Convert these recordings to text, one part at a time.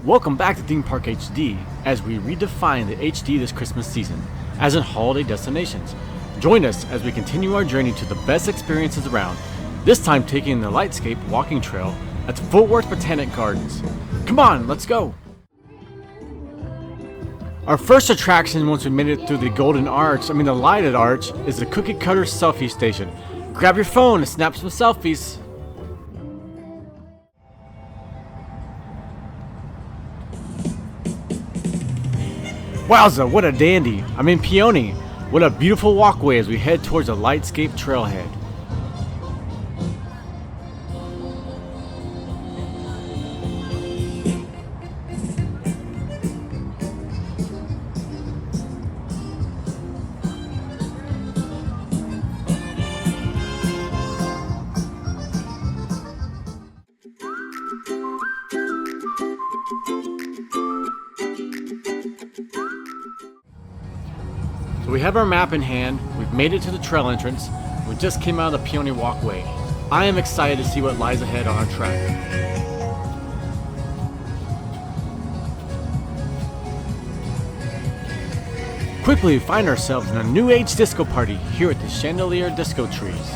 Welcome back to Theme Park HD as we redefine the HD this Christmas season as in holiday destinations. Join us as we continue our journey to the best experiences around, this time taking the Lightscape walking trail at the Fort Worth Botanic Gardens. Come on, let's go! Our first attraction once we made it through the the lighted arch, is the cookie cutter selfie station. Grab your phone and snap some selfies. Wowza, what a dandy! I'm in Peony. What a beautiful walkway as we head towards the Lightscape trailhead. So we have our map in hand, we've made it to the trail entrance, we just came out of the Peony walkway. I am excited to see what lies ahead on our track. Quickly we find ourselves in a new age disco party here at the Chandelier Disco Trees.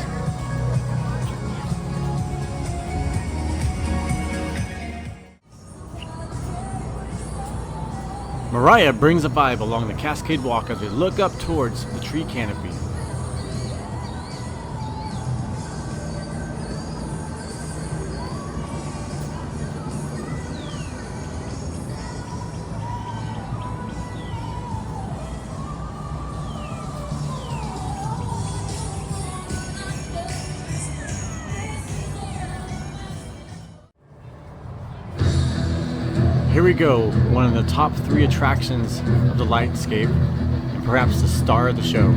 Mariah brings a vibe along the Cascade Walk as we look up towards the tree canopy. Here we go, one of the top 3 attractions of the Lightscape, and perhaps the star of the show.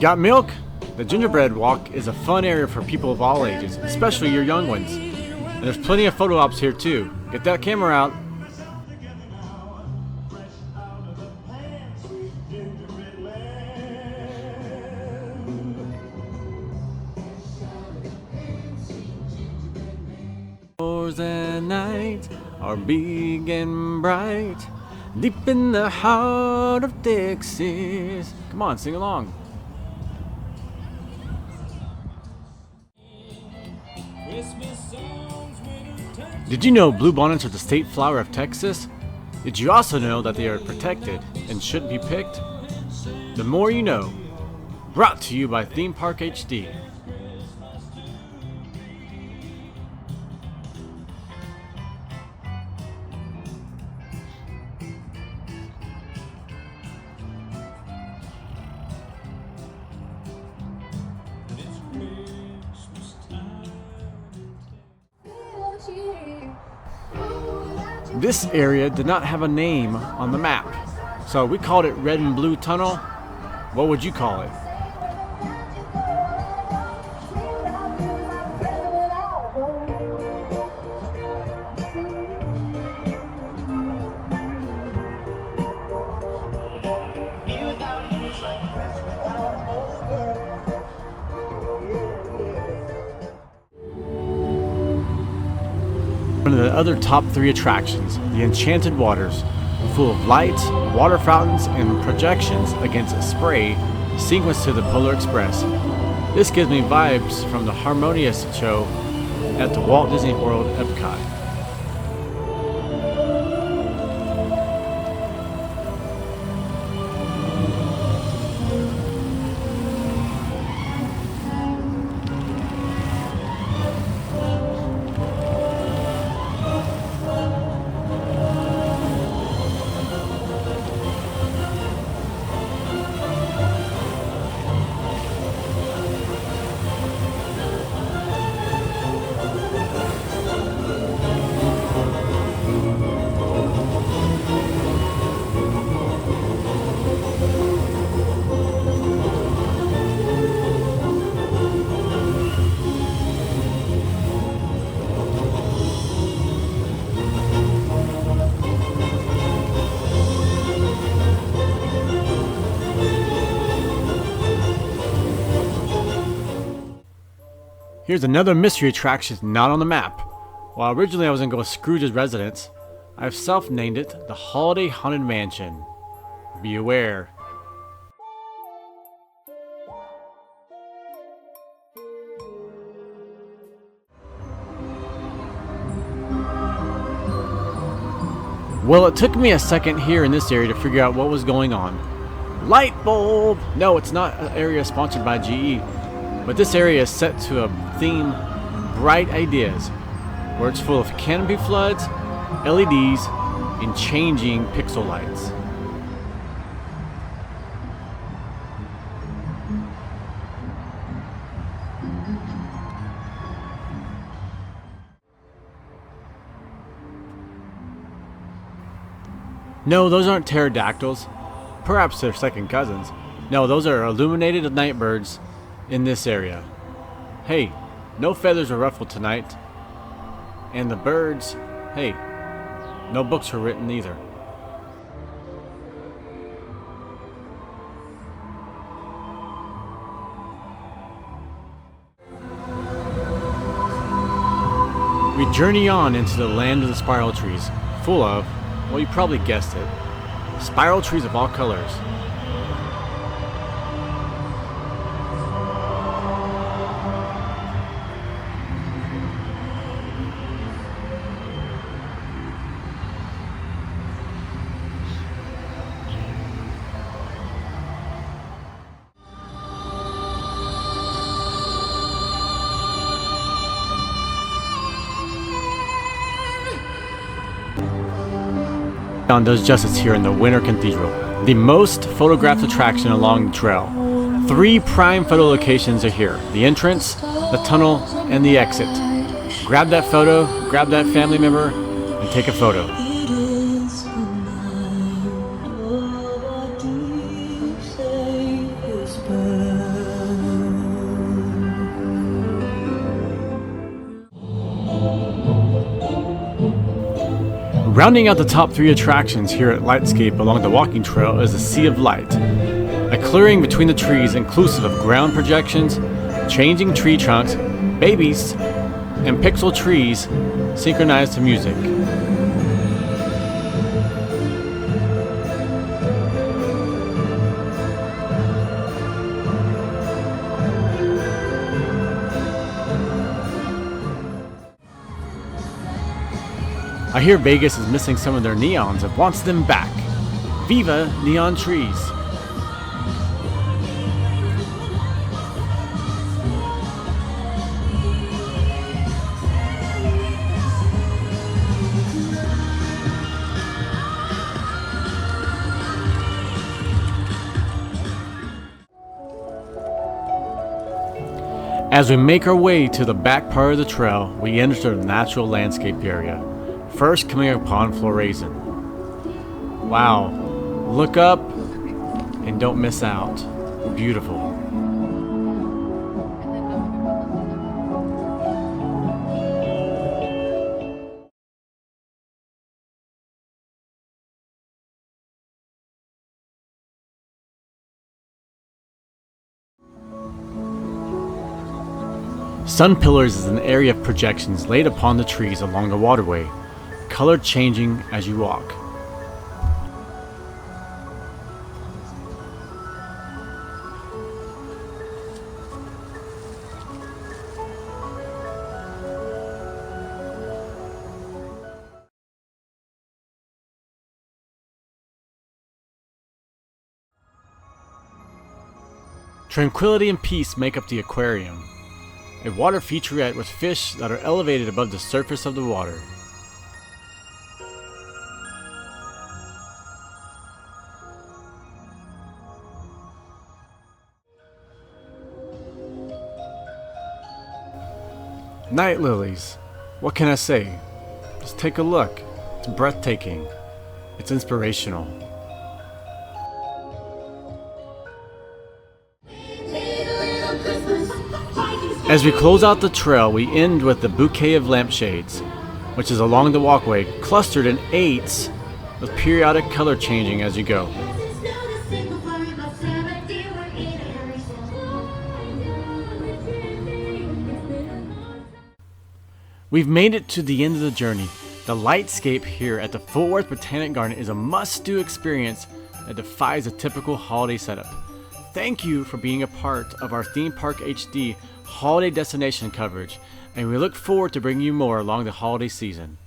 Got milk? The gingerbread walk is a fun area for people of all ages, especially your young ones. And there's plenty of photo ops here too. Get that camera out. Doors and nights are big and bright, deep in the heart of Texas. Come on, sing along. Did you know bluebonnets are the state flower of Texas? Did you also know that they are protected and shouldn't be picked? The more you know. Brought to you by Theme Park HD. This area did not have a name on the map, so we called it Red and Blue Tunnel. What would you call it? One of the other top 3 attractions, the Enchanted Waters, full of lights, water fountains, and projections against spray sequenced to the Polar Express. This gives me vibes from the Harmonious show at the Walt Disney World Epcot. Here's another mystery attraction not on the map. While originally I was going to go with Scrooge's residence, I've self-named it the Holiday Haunted Mansion. Be aware. Well, it took me a second here in this area to figure out what was going on. Light bulb! No, it's not an area sponsored by GE, but this area is set to a theme, Bright Ideas, where it's full of canopy floods, LEDs, and changing pixel lights. No, those aren't pterodactyls. Perhaps they're second cousins. No, those are illuminated nightbirds in this area. Hey, no feathers were ruffled tonight. And the birds, hey, no books were written either. We journey on into the land of the spiral trees, full of, well, you probably guessed it, spiral trees of all colors. Does justice here in the Winter Cathedral, the most photographed attraction along the trail. 3 prime photo locations are here: the entrance, the tunnel, and the exit. Grab that photo, grab that family member, and take a photo. Rounding out the top 3 attractions here at Lightscape along the walking trail is the Sea of Light, a clearing between the trees inclusive of ground projections, changing tree trunks, babies, and pixel trees synchronized to music. I hear Vegas is missing some of their neons and wants them back. Viva neon trees! As we make our way to the back part of the trail, we enter the natural landscape area. First coming upon Floraison. Wow, look up and don't miss out. Beautiful. Sun pillars is an area of projections laid upon the trees along the waterway, color changing as you walk. Tranquility and peace make up the aquarium, a water featurette with fish that are elevated above the surface of the water. Night lilies. What can I say? Just take a look. It's breathtaking. It's inspirational. As we close out the trail, we end with the bouquet of lampshades, which is along the walkway, clustered in 8s with periodic color changing as you go. We've made it to the end of the journey. The Lightscape here at the Fort Worth Botanic Garden is a must-do experience that defies a typical holiday setup. Thank you for being a part of our Theme Park HD holiday destination coverage, and we look forward to bringing you more along the holiday season.